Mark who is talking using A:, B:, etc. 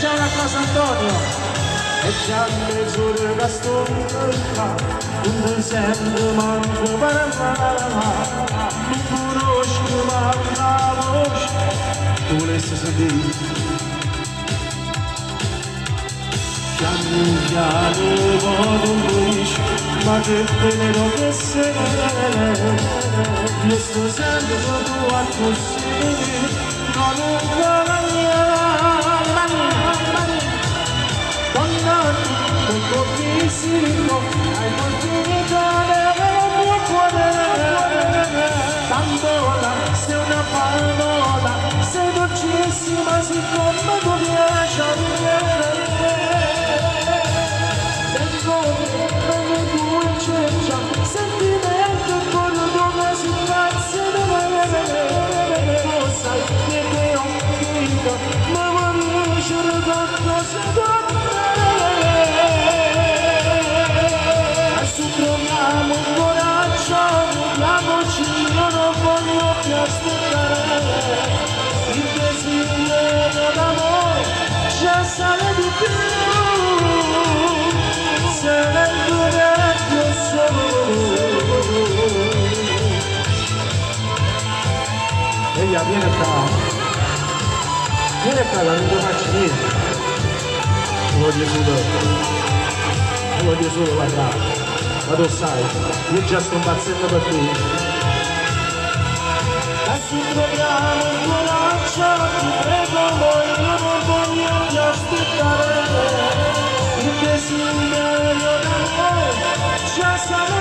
A: c'è una cosa Antonio e c'è mezz'ora che sto in qua un sempre manco per non conosco ma la voce tu volessi sentire piano piano vado in luce ma che tenero che sei io sto sempre sotto a così non è pochissimo, hai continuato nel mio cuore. Bambola, sei una pallola, sei dolcissima siccome tu piaci a me. Tengo bene tu cercia, sentimento con dove si pazza da me. Tu sai che ho finito, ma voglio uscire da cosa troviamo un coraggio, vogliamoci, io non voglio più aspettare. Il desiderio d'amore già sale di più, se ne dura più solo. Eia, vieni qua, non ti faccio niente. Voglio solo parlare. Ma tu sai, io già sto impazzendo per te. Adesso troviamo il coraggio, ti prego, io non voglio più aspettare. Il desiderio d'amore già sarà